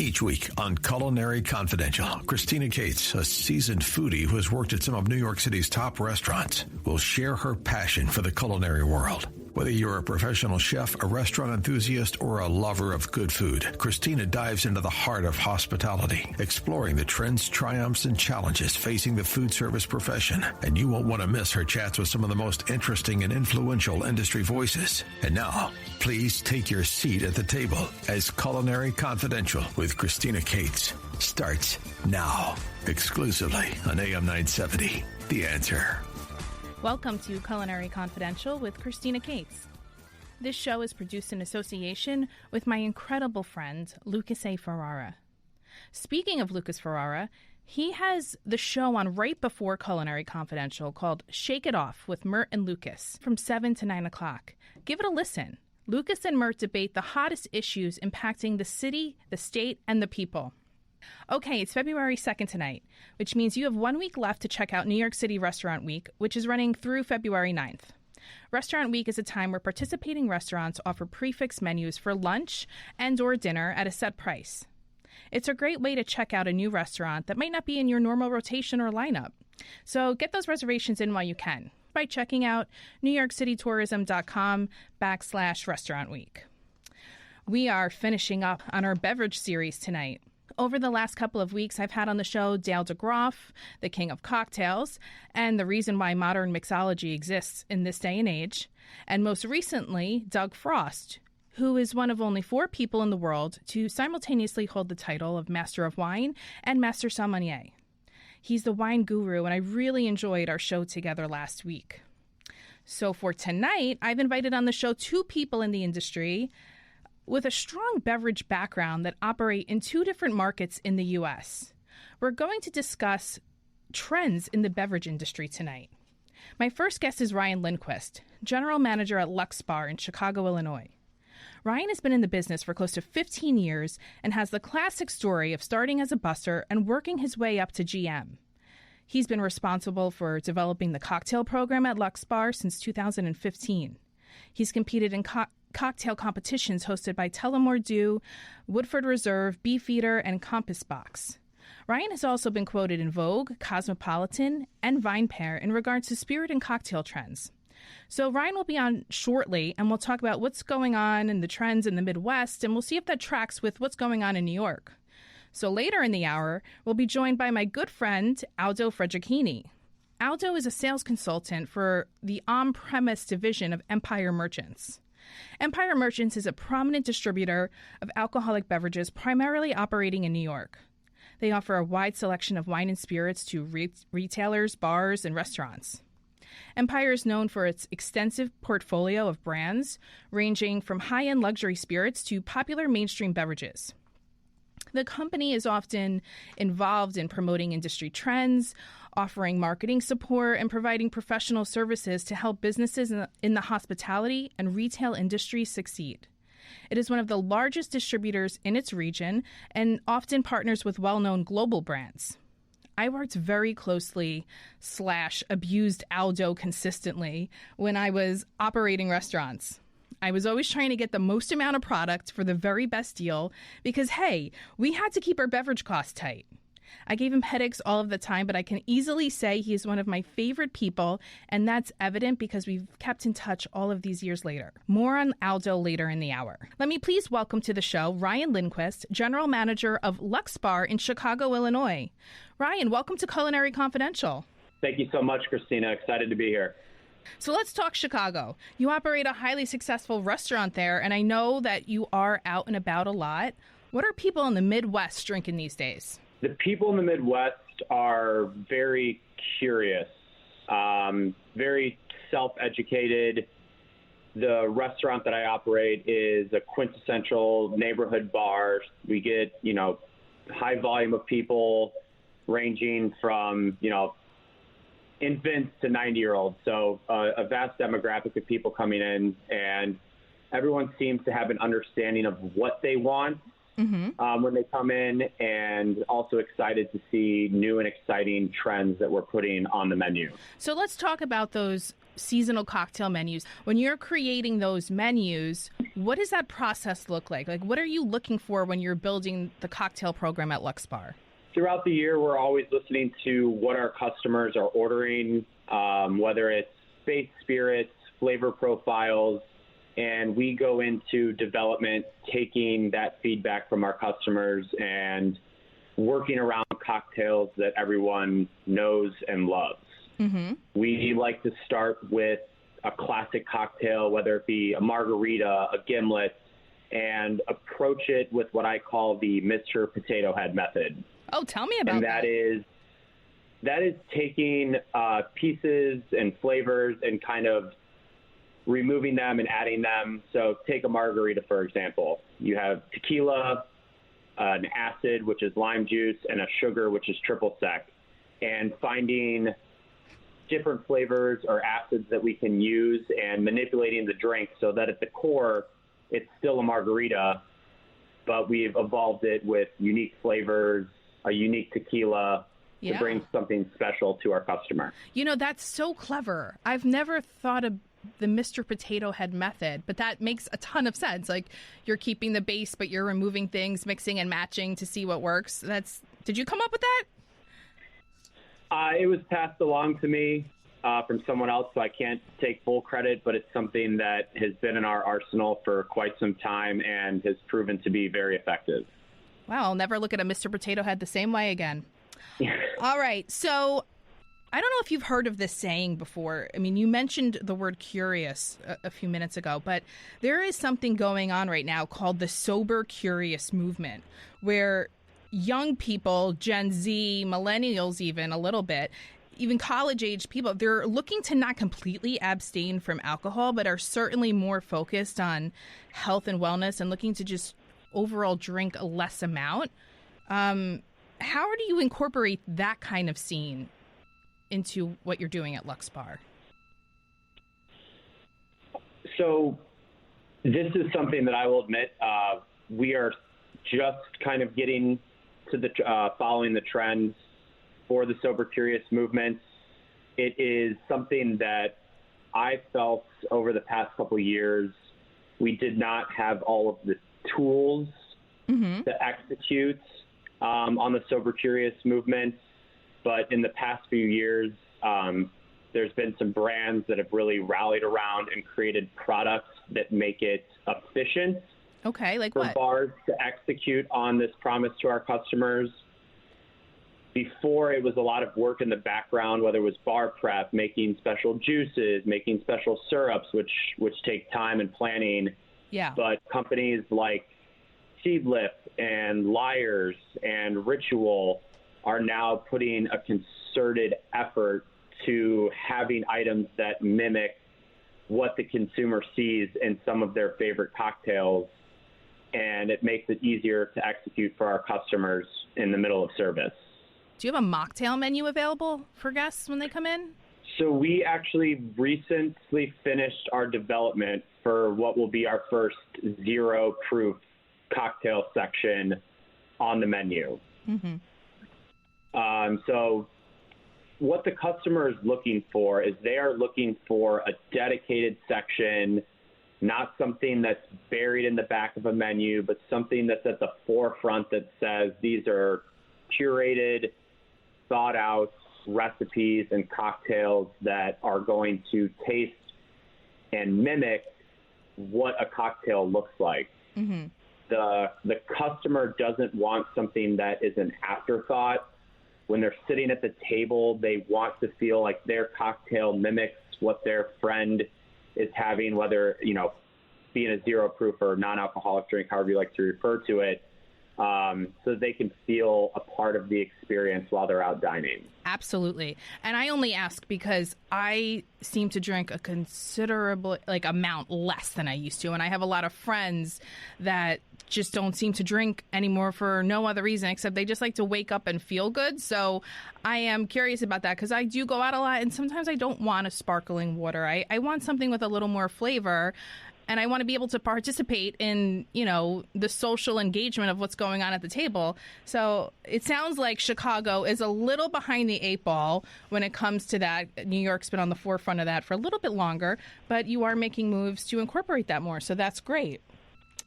Each week on Culinary Confidential, Christina Cates, a seasoned foodie who has worked at some of New York City's top restaurants, will share her passion for the culinary world. Whether you're a professional chef, a restaurant enthusiast, or a lover of good food, Christina dives into the heart of hospitality, exploring the trends, triumphs, and challenges facing the food service profession. And you won't want to miss her chats with some of the most interesting and influential industry voices. And now, please take your seat at the table as Culinary Confidential with Christina Cates starts now, exclusively on AM 970. The Answer. Welcome to Culinary Confidential with Christina Cates. This show is produced in association with my incredible friend, Lucas A. Ferrara. Speaking of Lucas Ferrara, he has the show on right before Culinary Confidential called Shake It Off with Mert and Lucas from 7 to 9 o'clock. Give it a listen. Lucas and Mert debate the hottest issues impacting the city, the state, and the people. Okay, it's February 2nd tonight, which means you have 1 week left to check out New York City Restaurant Week, which is running through February 9th. Restaurant Week is a time where participating restaurants offer prefix menus for lunch and or dinner at a set price. It's a great way to check out a new restaurant that might not be in your normal rotation or lineup. So get those reservations in while you can by checking out NewYorkCityTourism.com/Restaurant Week. We are finishing up on our beverage series tonight. Over the last couple of weeks, I've had on the show Dale DeGroff, the king of cocktails, and the reason why modern mixology exists in this day and age. And most recently, Doug Frost, who is one of only 4 people in the world to simultaneously hold the title of Master of Wine and Master Sommelier. He's the wine guru, and I really enjoyed our show together last week. So for tonight, I've invited on the show 2 people in the industry with a strong beverage background that operate in 2 different markets in the U.S. We're going to discuss trends in the beverage industry tonight. My first guest is Ryan Lindquist, general manager at Lux Bar in Chicago, Illinois. Ryan has been in the business for close to 15 years and has the classic story of starting as a busser and working his way up to GM. He's been responsible for developing the cocktail program at Lux Bar since 2015. He's competed in cocktail competitions hosted by Tullamore Dew, Woodford Reserve, Beefeater, and Compass Box. Ryan has also been quoted in Vogue, Cosmopolitan, and VinePair in regards to spirit and cocktail trends. So Ryan will be on shortly, and we'll talk about what's going on and the trends in the Midwest, and we'll see if that tracks with what's going on in New York. So later in the hour, we'll be joined by my good friend, Aldo Fedrighini. Aldo is a sales consultant for the on-premise division of Empire Merchants. Empire Merchants is a prominent distributor of alcoholic beverages primarily operating in New York. They offer a wide selection of wine and spirits to retailers, bars, and restaurants. Empire is known for its extensive portfolio of brands, ranging from high-end luxury spirits to popular mainstream beverages. The company is often involved in promoting industry trends, offering marketing support, and providing professional services to help businesses in the hospitality and retail industries succeed. It is one of the largest distributors in its region and often partners with well-known global brands. I worked very closely / abused Aldo consistently when I was operating restaurants. I was always trying to get the most amount of product for the very best deal because, hey, we had to keep our beverage costs tight. I gave him headaches all of the time, but I can easily say he's one of my favorite people, and that's evident because we've kept in touch all of these years later. More on Aldo later in the hour. Let me please welcome to the show Ryan Lindquist, General Manager of Lux Bar in Chicago, Illinois. Ryan, welcome to Culinary Confidential. Thank you so much, Christina. Excited to be here. So let's talk Chicago. You operate a highly successful restaurant there, and I know that you are out and about a lot. What are people in the Midwest drinking these days? The people in the Midwest are very curious, very self-educated. The restaurant that I operate is a quintessential neighborhood bar. We get, high volume of people ranging from, infants to 90-year-olds. So a vast demographic of people coming in, and everyone seems to have an understanding of what they want when they come in, and also excited to see new and exciting trends that we're putting on the menu. So let's talk about those seasonal cocktail menus. When you're creating those menus, what does that process look like? Like, what are you looking for when you're building the cocktail program at Lux Bar? Throughout the year, we're always listening to what our customers are ordering, whether it's base spirits, flavor profiles, and we go into development taking that feedback from our customers and working around cocktails that everyone knows and loves. Mm-hmm. We like to start with a classic cocktail, whether it be a margarita, a gimlet, and approach it with what I call the Mr. Potato Head method. Oh, tell me about and that. That is taking pieces and flavors and kind of removing them and adding them. So take a margarita, for example. You have tequila, an acid, which is lime juice, and a sugar, which is triple sec. And finding different flavors or acids that we can use and manipulating the drink so that at the core, it's still a margarita, but we've evolved it with unique flavors, a unique tequila, to bring something special to our customer. You know, that's so clever. I've never thought of the Mr. Potato Head method, but that makes a ton of sense. Like, you're keeping the base, but you're removing things, mixing and matching to see what works. Did you come up with that? It was passed along to me from someone else, so I can't take full credit, but it's something that has been in our arsenal for quite some time and has proven to be very effective. Wow, I'll never look at a Mr. Potato Head the same way again. All right, so I don't know if you've heard of this saying before. I mean, you mentioned the word curious a few minutes ago, but there is something going on right now called the sober curious movement, where young people, Gen Z, millennials even a little bit, even college-age people, they're looking to not completely abstain from alcohol, but are certainly more focused on health and wellness and looking to just overall drink a less amount. How do you incorporate that kind of scene into what you're doing at Lux Bar? So this is something that I will admit we are just kind of getting to the following the trends for the sober curious movement. It is something that I felt over the past couple of years we did not have all of the tools to execute on the sober curious movement. But in the past few years, there's been some brands that have really rallied around and created products that make it efficient. Okay, like for what? Bars to execute on this promise to our customers. Before, it was a lot of work in the background, whether it was bar prep, making special juices, making special syrups, which take time and planning. Yeah. But companies like Seedlip and Liars and Ritual are now putting a concerted effort to having items that mimic what the consumer sees in some of their favorite cocktails, and it makes it easier to execute for our customers in the middle of service. Do you have a mocktail menu available for guests when they come in? So we actually recently finished our development for what will be our first zero proof cocktail section on the menu. So what the customer is looking for is they are looking for a dedicated section, not something that's buried in the back of a menu, but something that's at the forefront that says these are curated, thought out recipes and cocktails that are going to taste and mimic what a cocktail looks like. The customer doesn't want something that is an afterthought. When they're sitting at the table, they want to feel like their cocktail mimics what their friend is having, whether, being a zero proof or non-alcoholic drink, however you like to refer to it, so they can feel a part of the experience while they're out dining. Absolutely. And I only ask because I seem to drink a considerable amount less than I used to. And I have a lot of friends that just don't seem to drink anymore for no other reason except they just like to wake up and feel good. So I am curious about that because I do go out a lot and sometimes I don't want a sparkling water. I want something with a little more flavor. and I want to be able to participate in, the social engagement of what's going on at the table. So it sounds like Chicago is a little behind the eight ball when it comes to that. New York's been on the forefront of that for a little bit longer, but you are making moves to incorporate that more. So that's great.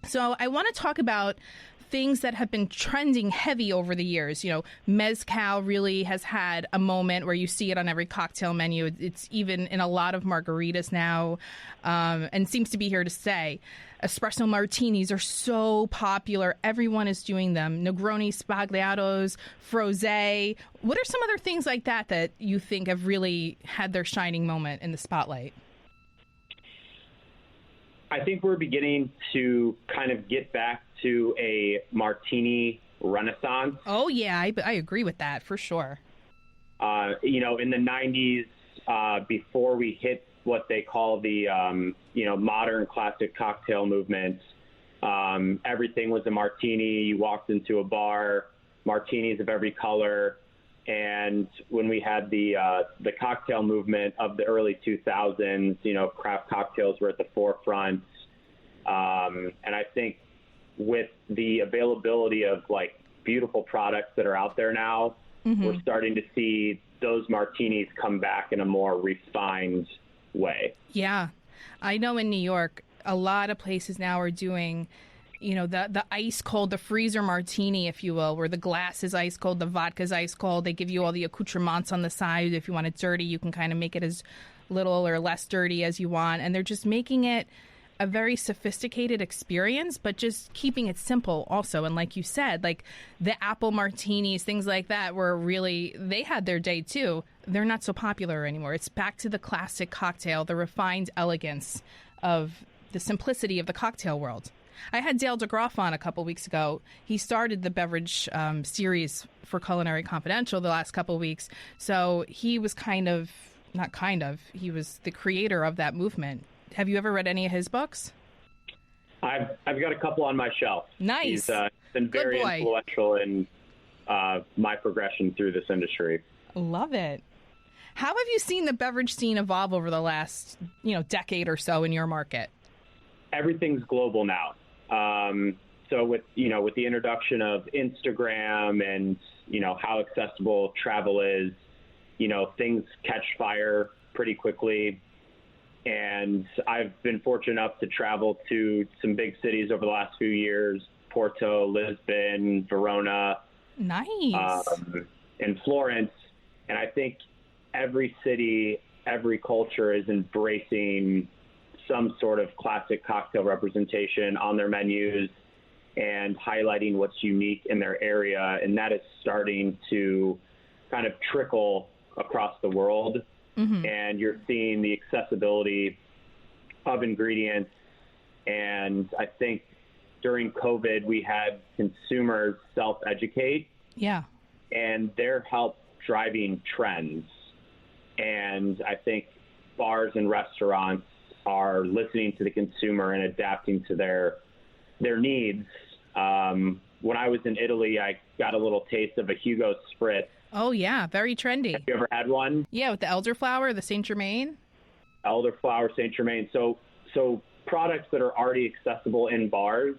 So I want to talk about things that have been trending heavy over the years. Mezcal really has had a moment where you see it on every cocktail menu. It's even in a lot of margaritas now, and seems to be here to stay. Espresso martinis are so popular. Everyone is doing them. Negroni Spagliatos, Frosé. What are some other things like that you think have really had their shining moment in the spotlight? I think we're beginning to kind of get back to a martini renaissance. Oh, yeah, I agree with that for sure. In the 90s, before we hit what they call the, modern classic cocktail movement, everything was a martini. You walked into a bar, martinis of every color. And when we had the cocktail movement of the early 2000s, craft cocktails were at the forefront. And I think with the availability of beautiful products that are out there now, we're starting to see those martinis come back in a more refined way. Yeah. I know in New York, a lot of places now are doing the ice cold, the freezer martini, if you will, where the glass is ice cold, the vodka is ice cold. They give you all the accoutrements on the side. If you want it dirty, you can kind of make it as little or less dirty as you want. And they're just making it a very sophisticated experience, but just keeping it simple also. And like you said, the apple martinis, things like that they had their day too. They're not so popular anymore. It's back to the classic cocktail, the refined elegance of the simplicity of the cocktail world. I had Dale DeGroff on a couple weeks ago. He started the beverage series for Culinary Confidential the last couple of weeks. So he was he was the creator of that movement. Have you ever read any of his books? I've got a couple on my shelf. Nice. He's been very influential in my progression through this industry. Love it. How have you seen the beverage scene evolve over the last, decade or so in your market? Everything's global now. So with the introduction of Instagram and, how accessible travel is, things catch fire pretty quickly. And I've been fortunate enough to travel to some big cities over the last few years, Porto, Lisbon, Verona. Nice. And Florence. And I think every city, every culture is embracing some sort of classic cocktail representation on their menus and highlighting what's unique in their area. And that is starting to kind of trickle across the world. And you're seeing the accessibility of ingredients. And I think during COVID, we had consumers self-educate. Yeah. And they're help driving trends. And I think bars and restaurants are listening to the consumer and adapting to their needs. When I was in Italy, I got a little taste of a Hugo Spritz. Oh, yeah. Very trendy. Have you ever had one? Yeah, with the elderflower, the Saint Germain. Elderflower, Saint Germain. So products that are already accessible in bars.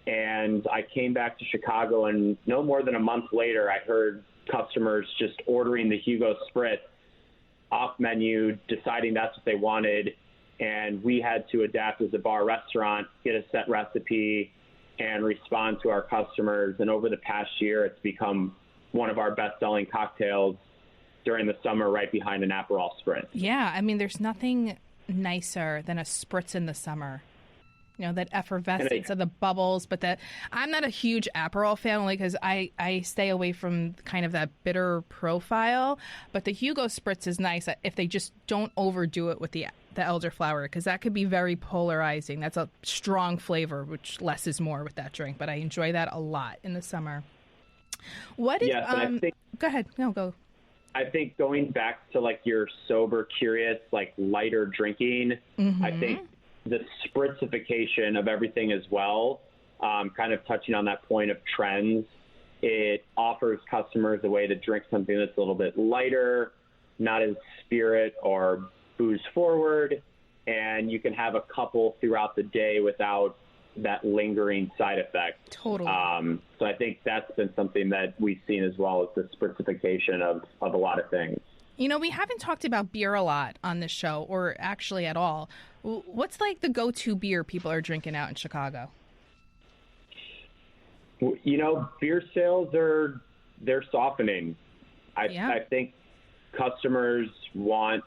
And I came back to Chicago, and no more than a month later, I heard customers just ordering the Hugo Spritz off menu, deciding that's what they wanted. And we had to adapt as a bar restaurant, get a set recipe, and respond to our customers. And over the past year, it's become one of our best-selling cocktails during the summer, right behind an Aperol Spritz. Yeah, I mean, there's nothing nicer than a Spritz in the summer. That effervescence of the bubbles. But I'm not a huge Aperol fan, only because I stay away from kind of that bitter profile. But the Hugo Spritz is nice if they just don't overdo it with the elderflower, because that could be very polarizing. That's a strong flavor, which less is more with that drink. But I enjoy that a lot in the summer. What is? Yes, I think, go ahead. No, go. I think going back to your sober, curious, lighter drinking, I think the spritzification of everything as well, kind of touching on that point of trends, it offers customers a way to drink something that's a little bit lighter, not as spirit or booze forward, and you can have a couple throughout the day without that lingering side effect. Totally. So I think that's been something that we've seen as well as the spritzification of a lot of things. You know, we haven't talked about beer a lot on this show, or actually at all. What's like the go-to beer people are drinking out in Chicago? You know, beer sales they're softening. I think customers want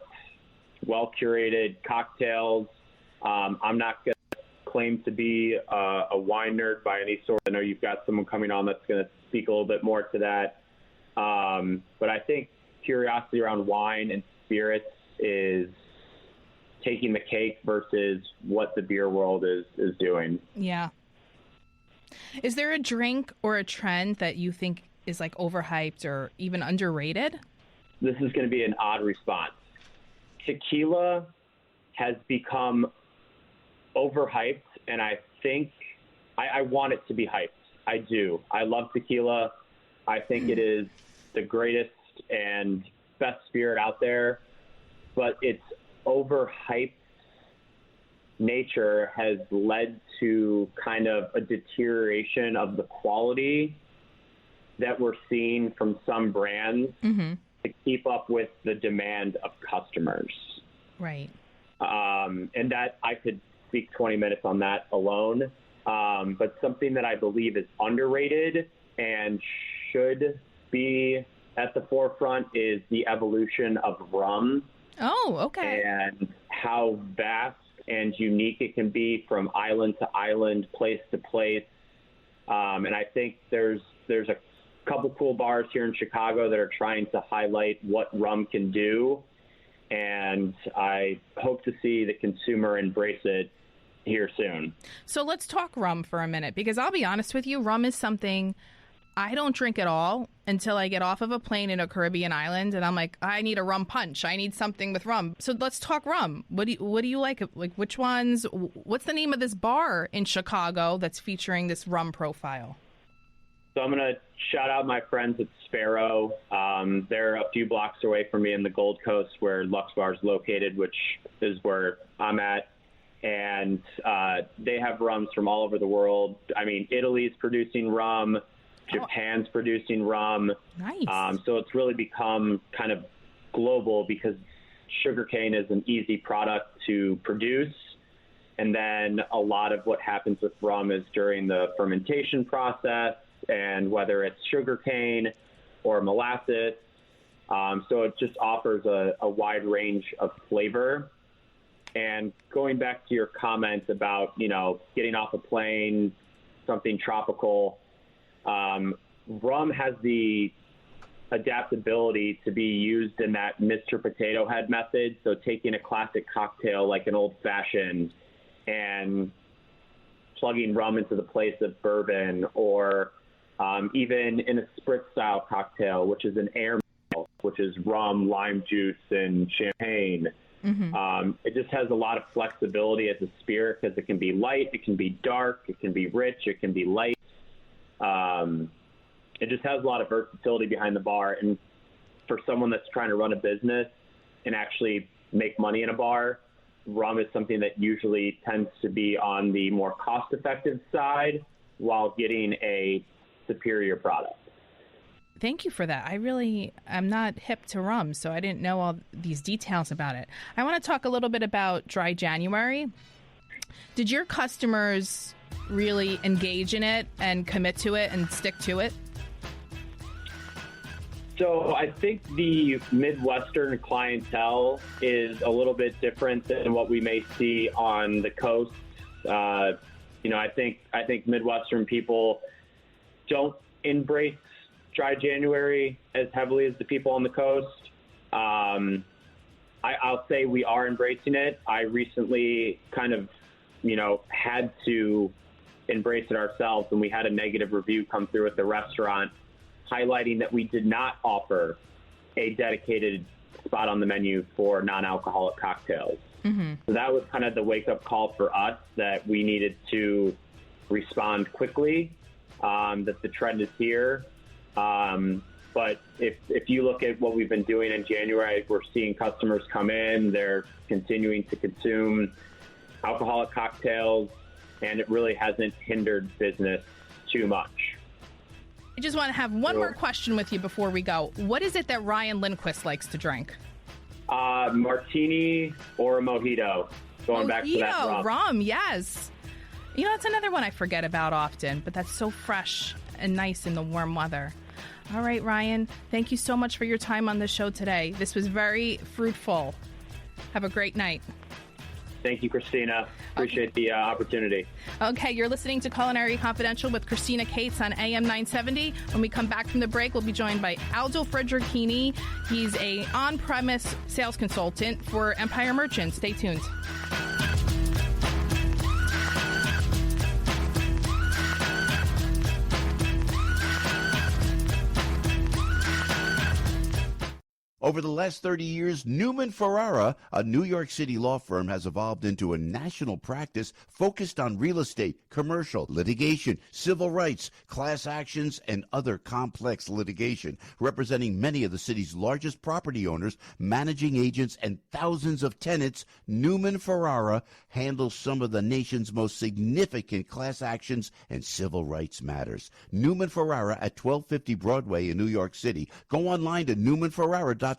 well-curated cocktails. I'm not going to claim to be a wine nerd by any sort. I know you've got someone coming on that's going to speak a little bit more to that. But I think curiosity around wine and spirits is taking the cake versus what the beer world is doing. Yeah. Is there a drink or a trend that you think is like overhyped or even underrated? This is going to be an odd response. Tequila has become overhyped, and I think I want it to be hyped. I do. I love tequila. I think it is the greatest and best spirit out there, but its overhyped nature has led to kind of a deterioration of the quality that we're seeing from some brands to keep up with the demand of customers. Right. And that I could speak 20 minutes on that alone. But something that I believe is underrated and should be at the forefront is the evolution of rum. Oh, okay. And how vast and unique it can be from island to island, place to place. And I think there's a couple cool bars here in Chicago that are trying to highlight what rum can do. And I hope to see the consumer embrace it here soon. So let's talk rum for a minute, because I'll be honest with you, rum is something I don't drink at all until I get off of a plane in a Caribbean island and I'm like, I need a rum punch. I need something with rum. So let's talk rum. What do you like? Like, which ones? What's the name of this bar in Chicago that's featuring this rum profile? So I'm going to shout out my friends at Sparrow. They're a few blocks away from me in the Gold Coast where Lux Bar is located, which is where I'm at. And they have rums from all over the world. I mean, Italy's producing rum. Japan's producing rum. Nice. So it's really become kind of global because sugarcane is an easy product to produce. And then a lot of what happens with rum is during the fermentation process, and whether it's sugarcane or molasses. So it just offers a wide range of flavor. And going back to your comment about, you know, getting off a plane, something tropical, rum has the adaptability to be used in that Mr. Potato Head method. So taking a classic cocktail like an old fashioned and plugging rum into the place of bourbon, or even in a spritz style cocktail, which is an air mile, which is rum, lime juice, and champagne. It just has a lot of flexibility as a spirit because it can be light, it can be dark, it can be rich, it can be light. It just has a lot of versatility behind the bar. And for someone that's trying to run a business and actually make money in a bar, rum is something that usually tends to be on the more cost-effective side while getting a superior product. Thank you for that. I'm not hip to rum, so I didn't know all these details about it. I want to talk a little bit about Dry January. Did your customers really engage in it and commit to it and stick to it? So I think the Midwestern clientele is a little bit different than what we may see on the coast. You know, I think Midwestern people don't embrace Dry January as heavily as the people on the coast. I'll say we are embracing it. I recently kind of, you know, had to embrace it ourselves when we had a negative review come through at the restaurant highlighting that we did not offer a dedicated spot on the menu for non-alcoholic cocktails. So that was kind of the wake-up call for us that we needed to respond quickly, that the trend is here. But But if you look at what we've been doing in January, we're seeing customers come in, they're continuing to consume alcoholic cocktails, and it really hasn't hindered business too much. I just want to have one more question with you before we go. What is it that Ryan Lindquist likes to drink? Martini or a mojito. Going back to that rum, yes. You know, that's another one I forget about often, but that's so fresh and nice in the warm weather. All right, Ryan, thank you so much for your time on the show today. This was very fruitful. Have a great night. Thank you, Christina. Appreciate the opportunity. Okay, you're listening to Culinary Confidential with Christina Cates on AM 970. When we come back from the break, we'll be joined by Aldo Fedrighini. He's a on-premise sales consultant for Empire Merchants. Stay tuned. Over the last 30 years, Newman Ferrara, a New York City law firm, has evolved into a national practice focused on real estate, commercial, litigation, civil rights, class actions, and other complex litigation, representing many of the city's largest property owners, managing agents, and thousands of tenants. Newman Ferrara handles some of the nation's most significant class actions and civil rights matters. Newman Ferrara at 1250 Broadway in New York City. Go online to newmanferrara.com.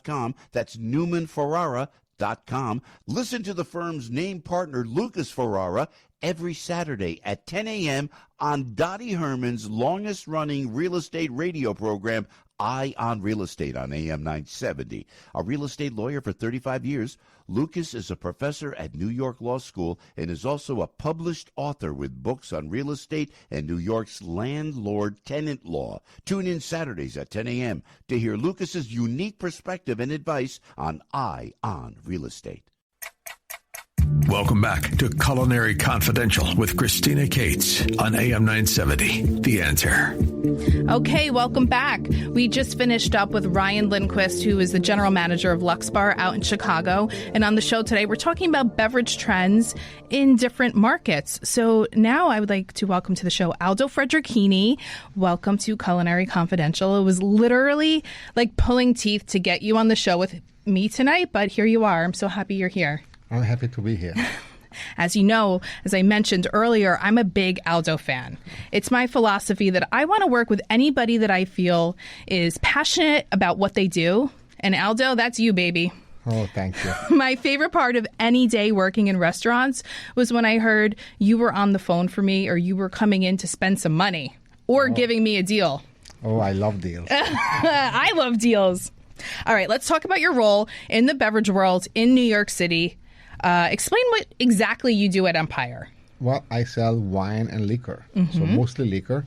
That's newmanferrara.com. Listen to the firm's name partner, Lucas Ferrara, every Saturday at 10 a.m. on Dottie Herman's longest-running real estate radio program, Eye on Real Estate on AM 970. A real estate lawyer for 35 years, Lucas is a professor at New York Law School and is also a published author with books on real estate and New York's landlord-tenant law. Tune in Saturdays at 10 a.m. to hear Lucas's unique perspective and advice on Eye on Real Estate. Welcome back to Culinary Confidential with Christina Cates on AM 970. The Answer. Okay, welcome back. We just finished up with Ryan Lindquist, who is the general manager of Lux Bar out in Chicago. And on the show today, we're talking about beverage trends in different markets. So now I would like to welcome to the show Aldo Fedrighini. Welcome to Culinary Confidential. It was literally like pulling teeth to get you on the show with me tonight, but here you are. I'm so happy you're here. I'm happy to be here. As you know, as I mentioned earlier, I'm a big Aldo fan. It's my philosophy that I want to work with anybody that I feel is passionate about what they do. And Aldo, that's you, baby. Oh, thank you. My favorite part of any day working in restaurants was when I heard you were on the phone for me or you were coming in to spend some money or giving me a deal. Oh, I love deals. I love deals. All right, let's talk about your role in the beverage world in New York City. Explain what exactly you do at Empire. Well, I sell wine and liquor, so mostly liquor.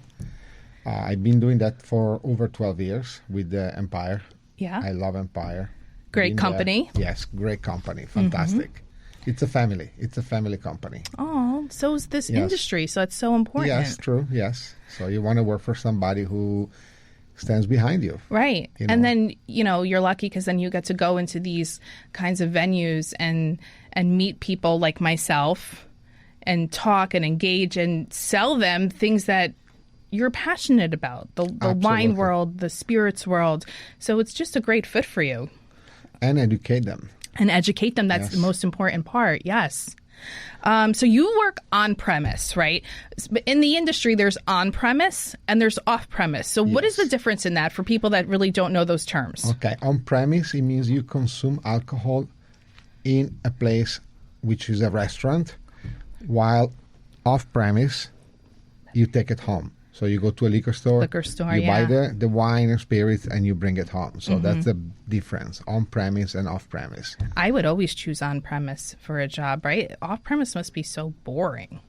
I've been doing that for over 12 years with Empire. Yeah. I love Empire. Great company. Yes, great company. Fantastic. It's a family. It's a family company. Oh, so is this industry, so it's so important. Yes, true, yes. So you want to work for somebody who stands behind you. Right. And then, you're lucky because then you get to go into these kinds of venues and meet people like myself and talk and engage and sell them things that you're passionate about, the wine world, the spirits world. So it's just a great fit for you. And educate them. That's the most important part. Yes. So you work on-premise, right? In the industry, there's on-premise and there's off-premise. So what is the difference in that for people that really don't know those terms? Okay. On-premise, it means you consume alcohol in a place which is a restaurant, while off-premise, you take it home. So you go to a liquor store, you buy the wine and spirits, and you bring it home. So that's the difference, on-premise and off-premise. I would always choose on-premise for a job, right? Off-premise must be so boring.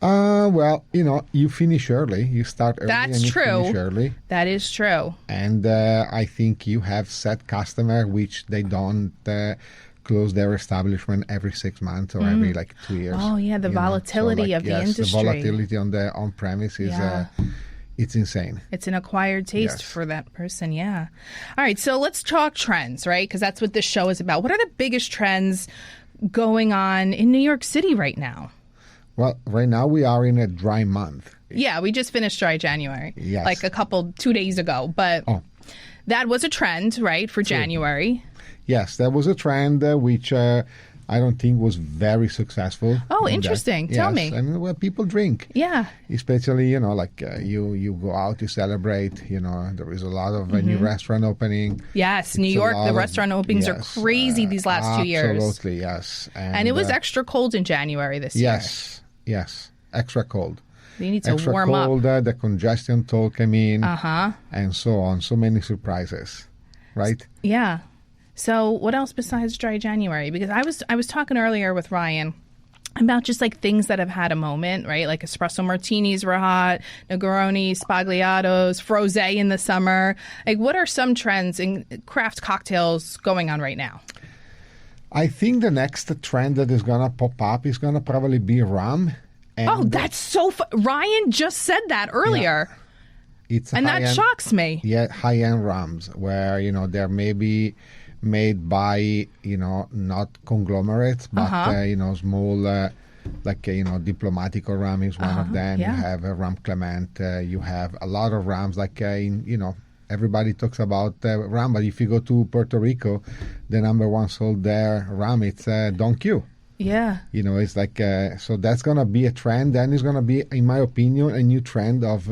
Well, you finish early. You start early and you finish early. That is true. And I think you have set customer, which they don't close their establishment every 6 months or every 2 years. Oh yeah, the volatility of the industry. The volatility on the on-premise is it's insane. It's an acquired taste for that person. Yeah. All right, so let's talk trends, right? Because that's what this show is about. What are the biggest trends going on in New York City right now? Well, right now we are in a dry month. Yeah, we just finished dry January. Yes. Like 2 days ago, but That was a trend, right, for January? Yes, that was a trend which I don't think was very successful. Oh, interesting. Tell me. I mean, well, people drink. Yeah. Especially, you go out, you celebrate, there is a lot of new restaurant opening. Yes, New York, the restaurant openings are crazy these last 2 years. Absolutely, yes. And it was extra cold in January this year. Yes, extra cold. They need to extra warm cold, up. The congestion toll came in, Uh-huh. and so on. So many surprises, right? Yeah. So what else besides dry January? Because I was talking earlier with Ryan about just like things that have had a moment, right? Like espresso martinis were hot, Negroni, Spagliatos, Frosé in the summer. Like, what are some trends in craft cocktails going on right now? I think the next trend that is going to pop up is going to probably be rum. And that's so Ryan just said that earlier. Yeah. And that shocks me. Yeah, high-end rums where, they're maybe made by, not conglomerates, but, small, Diplomatico rum is one of them. Yeah. You have Rum Clement. You have a lot of rums, everybody talks about rum, but if you go to Puerto Rico, the number one sold there rum, it's Don Q. Yeah. It's like, so that's going to be a trend. Then it's going to be, in my opinion, a new trend of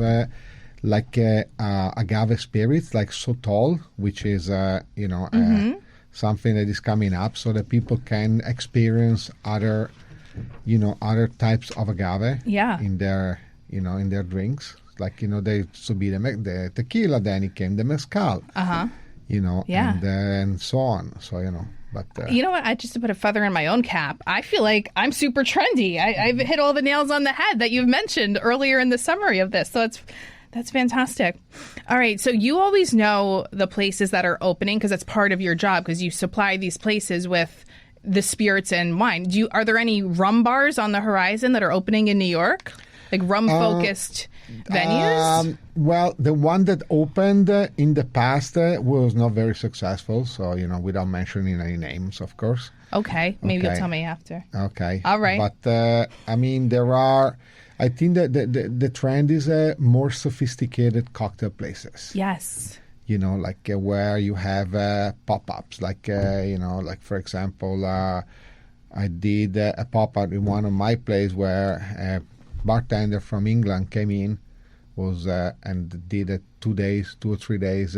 agave spirits, like Sotol, which is, something that is coming up so that people can experience other types of agave in their, in their drinks. Like, there used to be the tequila, then it came the mezcal, and so on. So, but... you know what? Just to put a feather in my own cap, I feel like I'm super trendy. I've hit all the nails on the head that you've mentioned earlier in the summary of this. So that's fantastic. All right. So you always know the places that are opening because that's part of your job because you supply these places with the spirits and wine. Are there any rum bars on the horizon that are opening in New York? Like rum-focused venues? Well, the one that opened in the past was not very successful. So, without mentioning any names, of course. Okay. Maybe you'll tell me after. Okay. All right. But, there are... I think that the trend is more sophisticated cocktail places. Yes. Where you have pop-ups. For example, I did a pop-up in one of my places where a bartender from England came in, and did 2 or 3 days,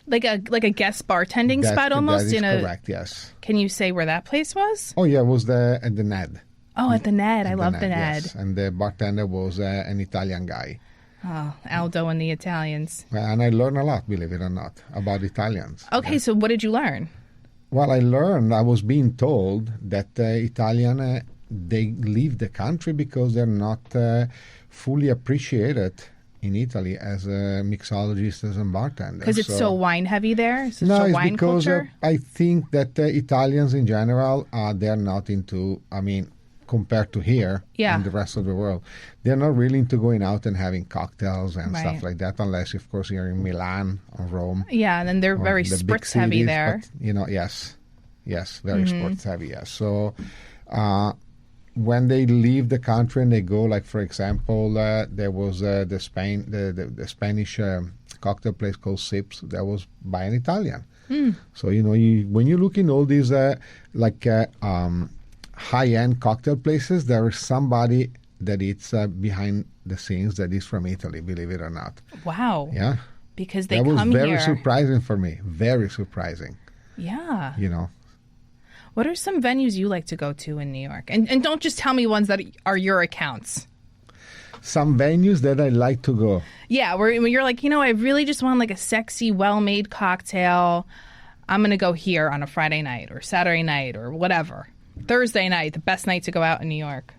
Like a guest bartending spot almost? That is correct, yes. Can you say where that place was? Oh, yeah, it was at the Ned. Oh, at the Ned. I love the Ned. Yes. And the bartender was an Italian guy. Oh, Aldo and the Italians. And I learned a lot, believe it or not, about Italians. Okay, so what did you learn? Well, I was being told that Italian, they leave the country because they're not fully appreciated in Italy as mixologists and bartenders. Because it's so wine heavy there? It's no, it's wine because culture? I think that Italians in general, they're not into, compared to here and the rest of the world, they're not really into going out and having cocktails and stuff like that, unless, of course, you're in Milan or Rome. Yeah, and then they're very spritz heavy there. But, yes, very spritz heavy, yes. So when they leave the country and they go, like, for example, there was the Spanish cocktail place called Sips that was by an Italian. So, when you look in all these, high-end cocktail places, there is somebody that it's behind the scenes that is from Italy, believe it or not. Wow. Yeah. Because they come here. That was very here. surprising for me. Very surprising. Yeah. What are some venues you like to go to in New York? And don't just tell me ones that are your accounts. Some venues that I like to go. Yeah, where you're like, I really just want like a sexy, well-made cocktail. I'm going to go here on a Friday night or Saturday night or whatever. Thursday night, the best night to go out in New York.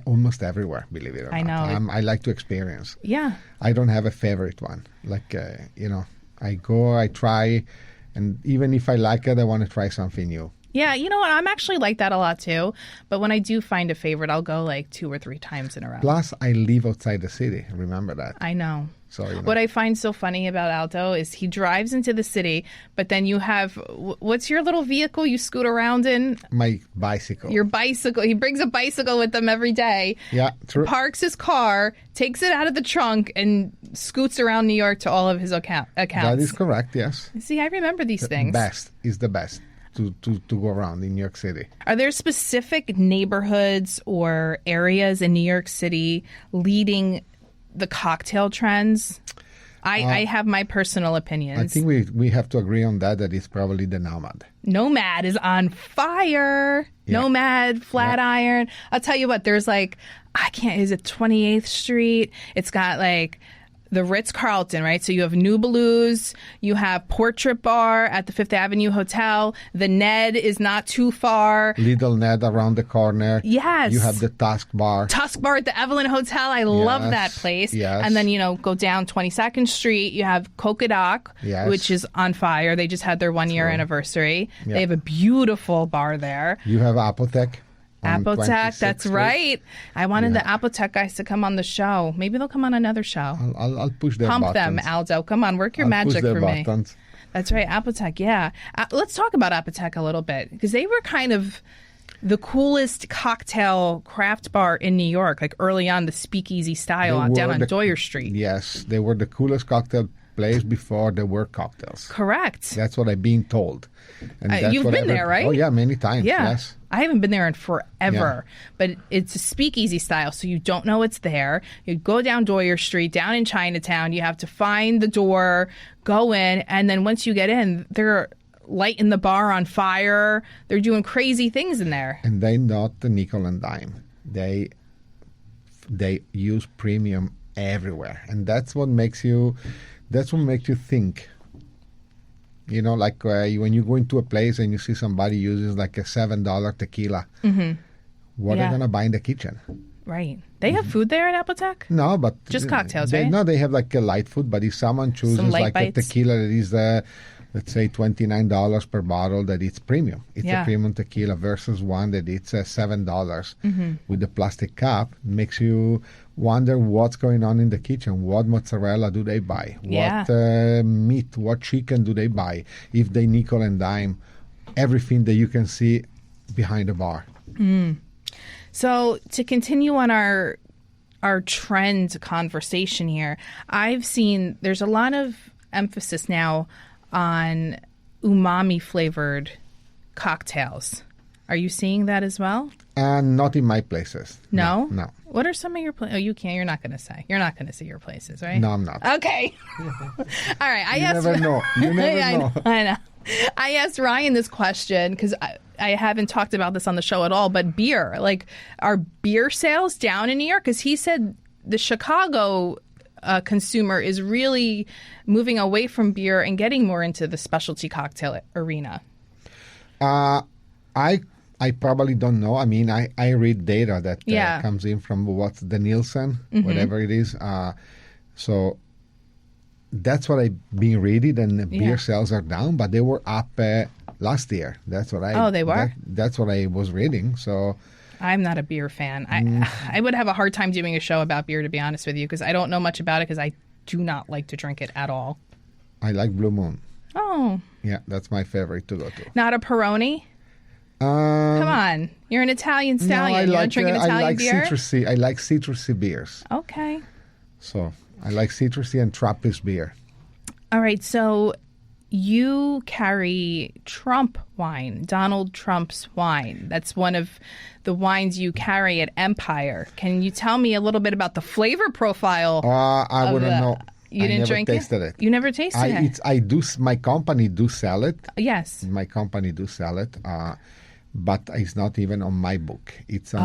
Almost everywhere, believe it or not. I know. I like to experience. Yeah. I don't have a favorite one. Like, I go, I try, and even if I like it, I want to try something new. Yeah, you know what? I'm actually like that a lot too. But when I do find a favorite, I'll go like 2 or 3 times in a row. Plus, I live outside the city. Remember that. I know. So What I find so funny about Aldo is he drives into the city, but then you have, what's your little vehicle you scoot around in? my bicycle. Your bicycle. He brings a bicycle with him every day. Yeah, true. Parks his car, takes it out of the trunk, and scoots around New York to all of his accounts. That is correct, yes. See, I remember these things. Best is the best to go around in New York City. Are there specific neighborhoods or areas in New York City leading the cocktail trends? I have my personal opinions. I think we have to agree on that it's probably the Nomad. Nomad is on fire. Yeah. Nomad, Flatiron. I'll tell you what, there's like, is it 28th Street? It's got like the Ritz-Carlton, right? So you have Nubelu's, you have Portrait Bar at the Fifth Avenue Hotel. The Ned is not too far. Little Ned around the corner. Yes. You have the Tusk Bar. Tusk Bar at the Evelyn Hotel. I love that place. Yes. And then, go down 22nd Street. You have Cocodoc, Yes. which is on fire. They just had their 1-year anniversary. Yeah. They have a beautiful bar there. You have Apothec. on Apothec, 26th that's Street. right. I wanted the Apothec guys to come on the show. Maybe they'll come on another show. I'll push their Pump buttons. them, Aldo. Come on, work your I'll magic push their for me. buttons. That's right, Apothec, yeah. Let's talk about Apothec a little bit, because they were kind of the coolest cocktail craft bar in New York, like early on, the speakeasy style They down were on the- Doyer Street. Yes, they were the coolest cocktail place before there were cocktails. Correct. That's what I've been told. And that's you've what been there, right? Oh, yeah, many times. Yeah. Yes. I haven't been there in forever, but it's a speakeasy style, so you don't know it's there. You go down Doyer Street, down in Chinatown, you have to find the door, go in, and then once you get in, they're lighting the bar on fire. They're doing crazy things in there. And they not the nickel and dime. They use premium everywhere, and that's what makes you think. You know, like when you go into a place and you see somebody uses like a $7 tequila, what are Yeah. they gonna buy in the kitchen? Right. They have food there at Apothec? No, but Just cocktails, they, right? No, they have like a light food. But if someone chooses light like bites. a tequila that is let's say $29 per bottle, that it's premium. It's Yeah. a premium tequila versus one that it's $7 with the plastic cup. Makes you wonder what's going on in the kitchen. What mozzarella do they buy? Yeah. What meat? What chicken do they buy? If they nickel and dime, everything that you can see behind the bar. So to continue on our trend conversation here, I've seen there's a lot of emphasis now on umami flavored cocktails. Are you seeing that as well? And not in my places. No? No. What are some of your places? Oh, you can't. You're not going to say. You're not going to say your places, right? No, I'm not. Okay. All right. You never know. You never Yeah, know. I know. I asked Ryan this question because I haven't talked about this on the show at all, but beer. Like, are beer sales down in New York? Because he said the Chicago consumer is really moving away from beer and getting more into the specialty cocktail arena. I probably don't know. I mean, I read data that Yeah. comes in from what's the Nielsen, whatever it is. So that's what I've been reading, and the beer sales are down, but they were up last year. That's what I. Oh, they were? That's what I was reading. So I'm not a beer fan. I would have a hard time doing a show about beer, to be honest with you, because I don't know much about it because I do not like to drink it at all. I like Blue Moon. Oh, Yeah, that's my favorite to go to. not a Peroni? Come on. You're an Italian stallion. No, I You like don't drink an Italian I like beer? citrusy. I like citrusy beers. Okay. So I like citrusy and Trappist beer. All right. So you carry Trump wine, Donald Trump's wine. That's one of the wines you carry at Empire. Can you tell me a little bit about the flavor profile? I wouldn't know. You I didn't never drink tasted it. You never tasted it? I do. My company do sell it. Yes. My company do sell it, but it's not even on my book. It's on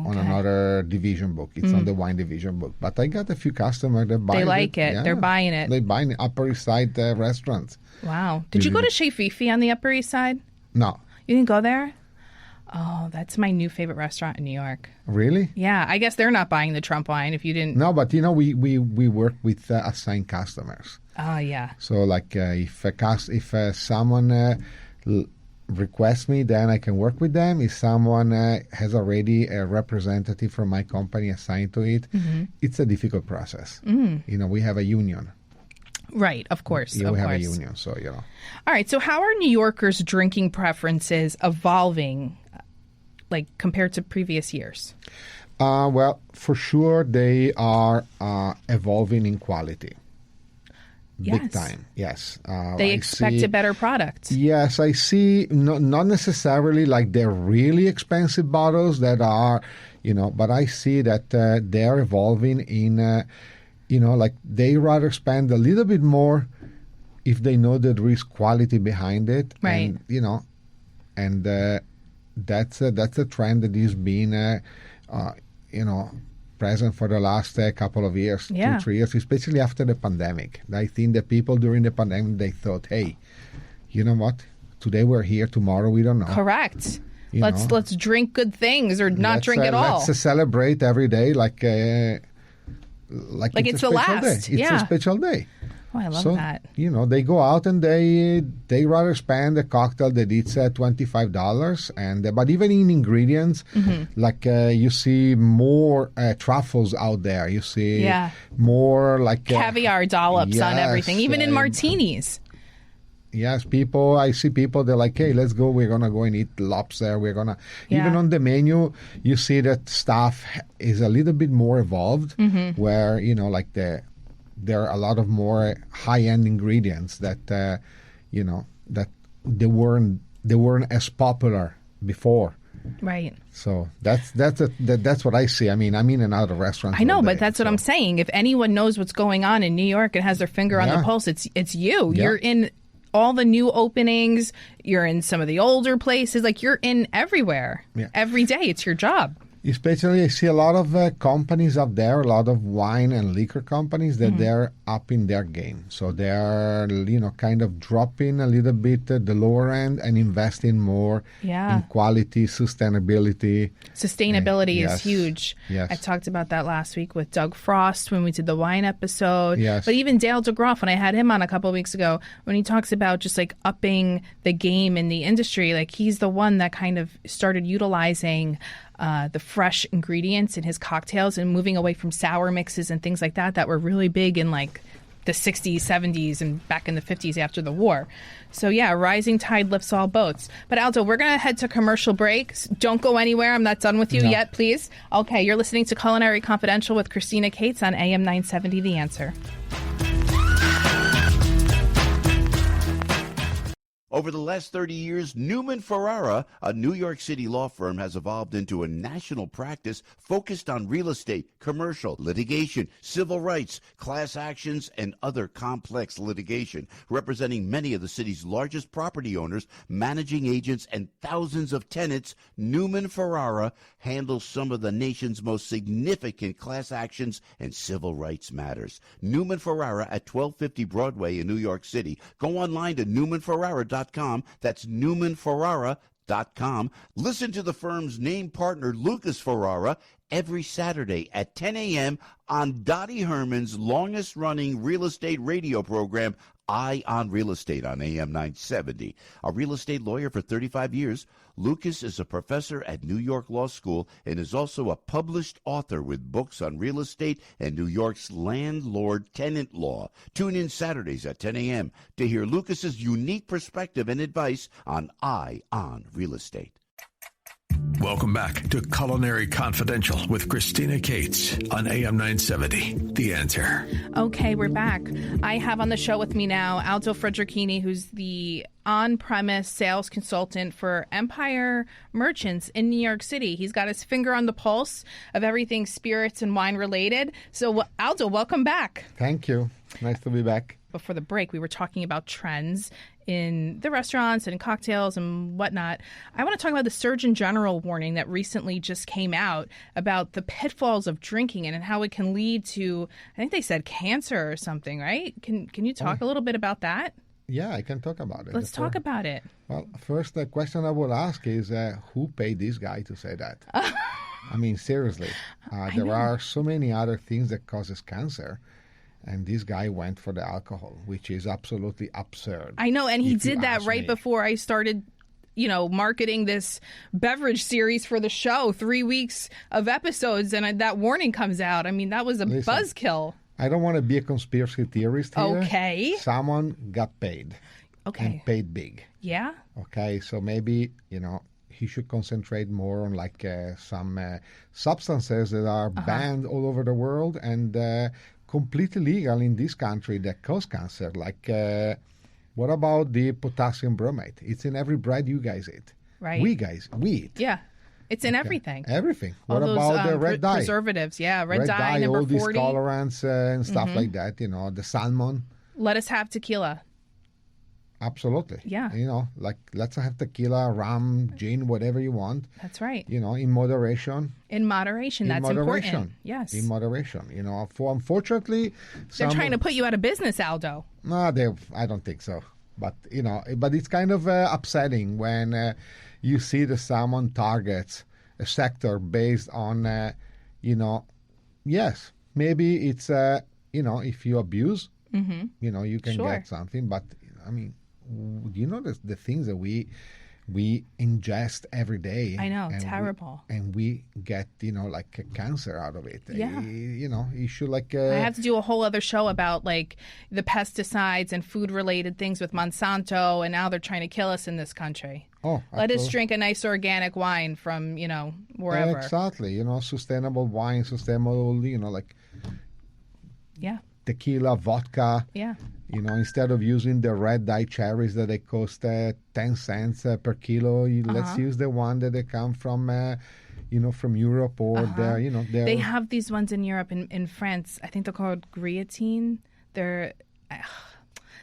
on okay. another division book. It's on the wine division book. But I got a few customers that buy it. They like it. Yeah. They're buying it. They buy it Upper East Side restaurants. Wow. Did you go to Chez Fifi on the Upper East Side? No, You didn't go there? Oh, that's my new favorite restaurant in New York. really? Yeah, I guess they're not buying the Trump wine if you didn't. No, but we work with assigned customers. Oh, yeah. So like if someone request me, then I can work with them. If someone has already a representative from my company assigned to it, it's a difficult process. We have a union. Right, of course. We have a union, so. All right, so how are New Yorkers' drinking preferences evolving, like compared to previous years? Well, for sure, they are evolving in quality. Big time, yes. They expect a better product. Yes, I see. Not necessarily like they're really expensive bottles that are, but I see that they're evolving in, like they rather spend a little bit more if they know that there is quality behind it. Right. And that's a trend that is being, present for the last couple of years, 2-3 years, especially after the pandemic. I think the people during the pandemic, they thought, hey, you know what? Today we're here, tomorrow we don't know. Correct. Let's drink good things or not drink at all. Let's celebrate every day like it's it's the last. Day. It's a special day. Oh, I love that. They go out and they rather spend a cocktail that it's $25, but even in ingredients, like you see more truffles out there. You see more like caviar dollops on everything, even in martinis. Yes, I see people, they're like, hey, let's go. We're going to go and eat lobster. Even on the menu, you see that stuff is a little bit more evolved where, there are a lot of more high-end ingredients that, that they weren't as popular before. Right. So that's what I see. I mean, I'm in and out of restaurants. I know, but that's what I'm saying. If anyone knows what's going on in New York and has their finger on the pulse, it's you. Yeah. You're in all the new openings. You're in some of the older places. Like, you're in everywhere. Yeah. Every day. It's your job. Especially, I see a lot of companies up there, a lot of wine and liquor companies that they're up in their game. So they're, kind of dropping a little bit the lower end and investing more in quality, sustainability. Sustainability is huge. Yes. I talked about that last week with Doug Frost when we did the wine episode. Yes. But even Dale DeGroff, when I had him on a couple of weeks ago, when he talks about just like upping the game in the industry, like he's the one that kind of started utilizing the fresh ingredients in his cocktails and moving away from sour mixes and things like that were really big in like the 60s, 70s, and back in the 50s after the war. So yeah, rising tide lifts all boats. But Aldo, we're going to head to commercial breaks. Don't go anywhere. I'm not done with you yet, please. Okay, you're listening to Culinary Confidential with Christina Cates on AM 970 The Answer. Over the last 30 years, Newman Ferrara, a New York City law firm, has evolved into a national practice focused on real estate, commercial, litigation, civil rights, class actions, and other complex litigation, representing many of the city's largest property owners, managing agents, and thousands of tenants. Newman Ferrara handles some of the nation's most significant class actions and civil rights matters. Newman Ferrara at 1250 Broadway in New York City. Go online to newmanferrara.com. That's newmanferrara.com. Listen to the firm's name partner, Lucas Ferrara, every Saturday at 10 a.m. on Dottie Herman's longest-running real estate radio program, Eye on Real Estate on AM 970. A real estate lawyer for 35 years, Lucas is a professor at New York Law School and is also a published author with books on real estate and New York's landlord-tenant law. Tune in Saturdays at 10 a.m. to hear Lucas's unique perspective and advice on Eye on Real Estate. Welcome back to Culinary Confidential with Christina Cates on AM 970, The Answer. Okay, we're back. I have on the show with me now Aldo Fedrighini, who's the on-premise sales consultant for Empire Merchants in New York City. He's got his finger on the pulse of everything spirits and wine related. So, Aldo, welcome back. Thank you. Nice to be back. Before the break, we were talking about trends in the restaurants and cocktails and whatnot. I want to talk about the Surgeon General warning that recently just came out about the pitfalls of drinking and how it can lead to, I think they said cancer or something, right? Can you talk a little bit about that? Yeah, I can talk about it. Let's talk about it. Well, first, the question I would ask is who paid this guy to say that? I mean, seriously. There are so many other things that causes cancer. And this guy went for the alcohol, which is absolutely absurd. I know, and he did that right before I started, marketing this beverage series for the show, 3 weeks of episodes, and that warning comes out. I mean, that was a buzzkill. I don't want to be a conspiracy theorist here. Okay. Someone got paid. Okay. And paid big. Yeah. Okay, so maybe, he should concentrate more on some substances that are banned all over the world and completely legal in this country that cause cancer. What about the potassium bromate? It's in every bread you guys eat. Right. We eat. Yeah. It's in everything. Everything. All what those, about the red dye? Preservatives, yeah. Red dye, number all 40. These colorants and stuff like that, the salmon. Let us have tequila. Absolutely. Yeah. Let's have tequila, rum, gin, whatever you want. That's right. In moderation. In moderation. That's important. Yes. In moderation. Unfortunately, they're trying to put you out of business, Aldo. No, I don't think so. But, but it's kind of upsetting when you see the salmon targets a sector based on, yes, maybe it's, if you abuse, you can get something. But, I mean, the things that we ingest every day. I know, terrible. And we get, a cancer out of it. Yeah. You should I have to do a whole other show about the pesticides and food related things with Monsanto, and now they're trying to kill us in this country. Oh, let us drink a nice organic wine from, wherever. Exactly. Sustainable wine, sustainable, yeah. Tequila, vodka. Yeah. Instead of using the red dye cherries that they cost 10 cents per kilo, let's use the one that they come from, from Europe or They have these ones in Europe, in France. I think they're called Griotine. They're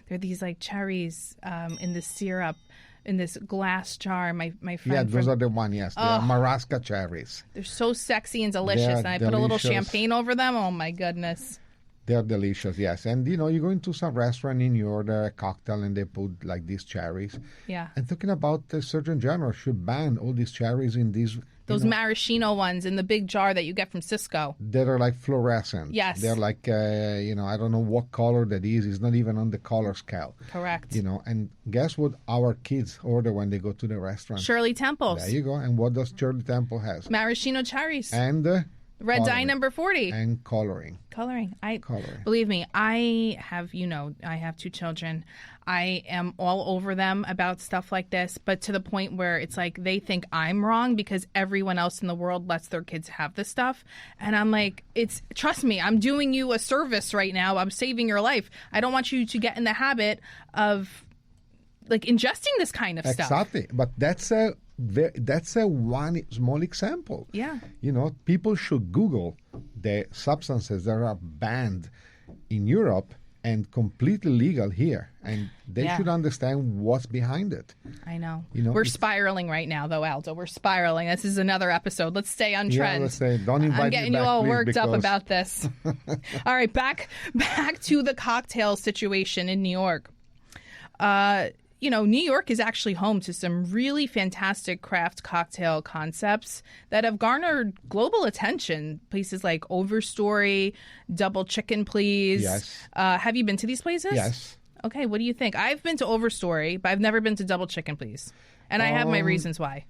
these cherries in the syrup in this glass jar. My friend. Yeah, those are the one. Yes, the Marasca cherries. They're so sexy and delicious, and I put a little champagne over them. Oh my goodness. They're delicious, yes. And, you go into some restaurant and you order a cocktail and they put, these cherries. Yeah. And talking about the Surgeon General should ban all these cherries in these... Those maraschino ones in the big jar that you get from Cisco. That are fluorescent. Yes. They're I don't know what color that is. It's not even on the color scale. Correct. And guess what our kids order when they go to the restaurant? Shirley Temples. There you go. And what does Shirley Temple has? Maraschino cherries. And... red dye number 40. And coloring. Coloring. Coloring. Believe me, I have 2 children. I am all over them about stuff like this, but to the point where it's they think I'm wrong because everyone else in the world lets their kids have this stuff. And I'm trust me, I'm doing you a service right now. I'm saving your life. I don't want you to get in the habit of ingesting this kind of stuff. Exactly. But that's a one small example. Yeah. People should Google the substances that are banned in Europe and completely legal here, and they should understand what's behind it. I know. We're spiraling right now, though, Aldo. We're spiraling. This is another episode. Let's stay on trend. Yeah, let's say, don't invite I'm getting me you back, all please, worked up because... about this. All right, back to the cocktail situation in New York. New York is actually home to some really fantastic craft cocktail concepts that have garnered global attention. Places like Overstory, Double Chicken Please. Yes. Have you been to these places? Yes. Okay, what do you think? I've been to Overstory, but I've never been to Double Chicken Please. And I have my reasons why.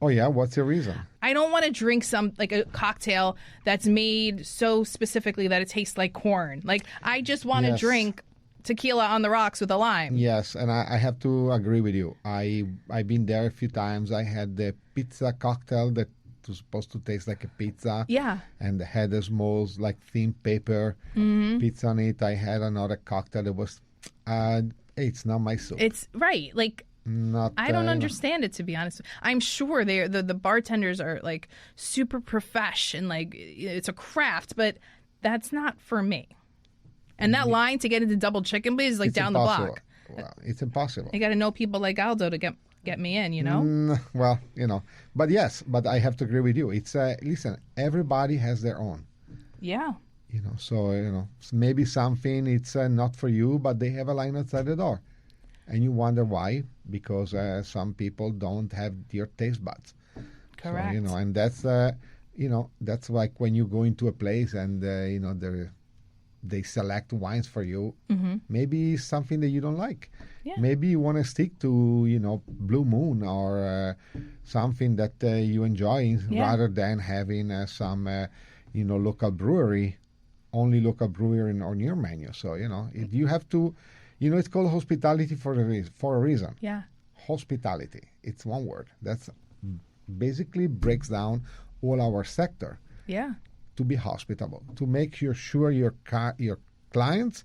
Oh, yeah? What's your reason? I don't want to drink a cocktail that's made so specifically that it tastes like corn. I just want to drink tequila on the rocks with a lime. Yes, and I have to agree with you. I've been there a few times. I had the pizza cocktail that was supposed to taste like a pizza. Yeah. And had a small, thin paper pizza on it. I had another cocktail that was, it's not my soup. It's right. I don't understand it, to be honest. I'm sure the bartenders are super profesh and it's a craft, but that's not for me. And that line to get into Double Chicken Please is down impossible. The block. Well, it's impossible. You got to know people like Aldo to get me in, Well, But yes, but I have to agree with you. It's, listen, everybody has their own. Yeah. So, maybe something it's not for you, but they have a line outside the door. And you wonder why, because some people don't have your taste buds. Correct. So, and that's, that's like when you go into a place and, they select wines for you, Mm-hmm. maybe something that you don't like. Yeah. Maybe you want to stick to, Blue Moon or something that you enjoy rather than having some, local brewery, only local brewery on your menu. So, if you have to, it's called hospitality for a reason. Yeah. Hospitality. It's one word. That's basically breaks down all our sector. Yeah. To be hospitable, to make sure your clients,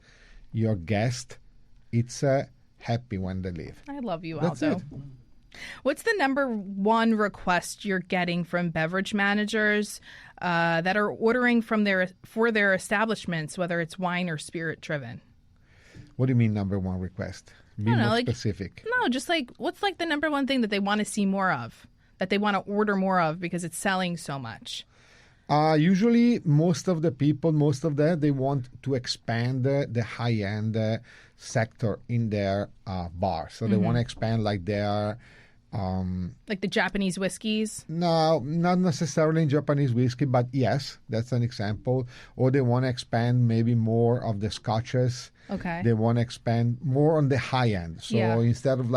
your guest, it's happy when they leave. I love you, That's Aldo. it. What's the number one request you're getting from beverage managers that are ordering for their establishments, whether it's wine or spirit driven? What do you mean number one request? Be more specific. No, just like what's like the number one thing that they want to see more of, that they want to order more of because it's selling so much? Usually, most of that, they want to expand the high-end sector in their bar. So they want to expand like their... like the Japanese whiskeys? No, not necessarily in Japanese whiskey, but yes, that's an example. Or they want to expand maybe more of the scotches. Okay. They want to expand more on the high end. So instead of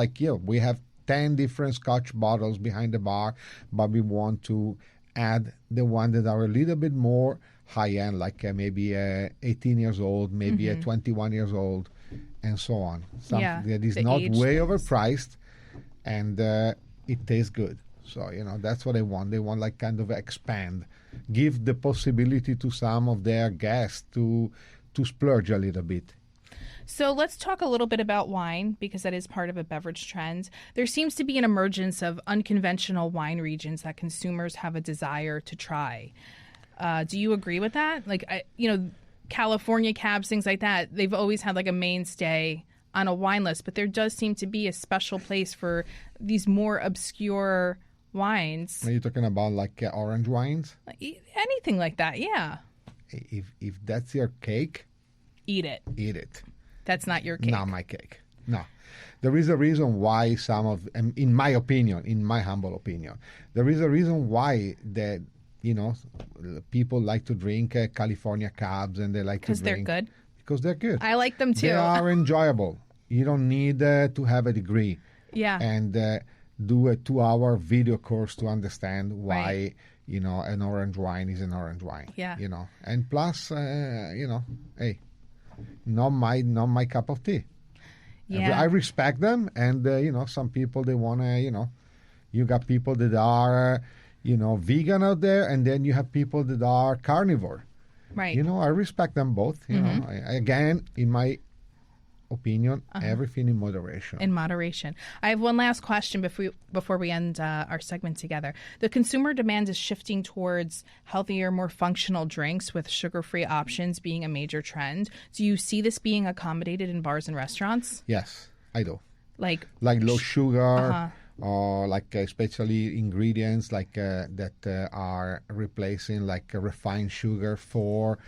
we have 10 different scotch bottles behind the bar, but we want to add the one that are a little bit more high end, like maybe 18 years old, maybe 21 years old, and so on. Something that is not way overpriced, and it tastes good. So, that's what they want. They want kind of expand, give the possibility to some of their guests to splurge a little bit. So let's talk a little bit about wine, because that is part of a beverage trend. There seems to be an emergence of unconventional wine regions that consumers have a desire to try. Do you agree with that? California cabs, things like that, they've always had a mainstay on a wine list, but there does seem to be a special place for these more obscure wines. Are you talking about orange wines? Anything like that, yeah. If that's your cake, eat it. Eat it. That's not your cake. Not my cake. No. There is a reason why in my opinion, in my humble opinion, there is a reason why that, people like to drink California cabs and they like to drink. Because they're good? Because they're good. I like them too. They are enjoyable. You don't need to have a degree. Yeah. And do a 2-hour video course to understand why, an orange wine is an orange wine. Yeah. And plus, hey, not my cup of tea. Yeah. I respect them, and some people they want to, you got people that are, vegan out there, and then you have people that are carnivore. Right. I respect them both. Again, in my opinion, everything in moderation. In moderation. I have one last question before we end our segment together. The consumer demand is shifting towards healthier, more functional drinks, with sugar-free options being a major trend. Do you see this being accommodated in bars and restaurants? Yes, I do. Like low sugar, or especially ingredients that are replacing refined sugar for,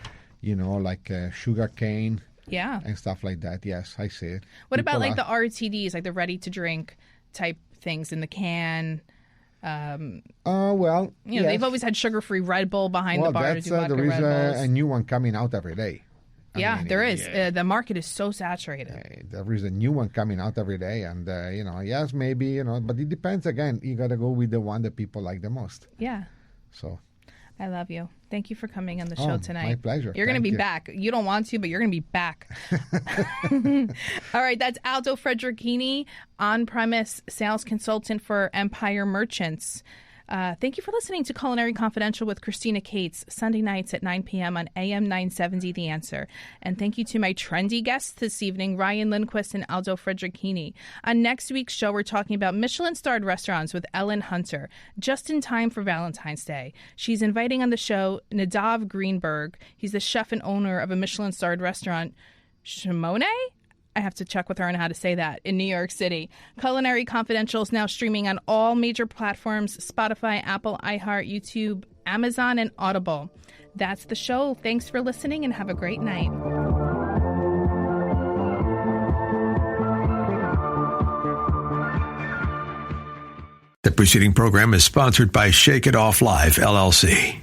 sugar cane. Yeah. And stuff like that. Yes, I see it. What about the RTDs, the ready-to-drink type things in the can? Well, yes. They've always had sugar-free Red Bull behind the bar to do vodka there is Red Bulls. a new one coming out every day. There is. The market is so saturated. There is a new one coming out every day, and yes, maybe but it depends. Again, you gotta go with the one that people like the most. Yeah. So. I love you. Thank you for coming on the show tonight. My pleasure. You're going to be back. You don't want to, but you're going to be back. All right. That's Aldo Fedrighini, on-premise sales consultant for Empire Merchants. Thank you for listening to Culinary Confidential with Christina Cates, Sunday nights at 9 p.m. on AM 970 The Answer. And thank you to my trendy guests this evening, Ryan Lindquist and Aldo Fedrighini. On next week's show, we're talking about Michelin-starred restaurants with Ellen Hunter, just in time for Valentine's Day. She's inviting on the show Nadav Greenberg. He's the chef and owner of a Michelin-starred restaurant, Shimone? I have to check with her on how to say that, in New York City. Culinary Confidential is now streaming on all major platforms: Spotify, Apple, iHeart, YouTube, Amazon, and Audible. That's the show. Thanks for listening and have a great night. The preceding program is sponsored by Shake It Off Live, LLC.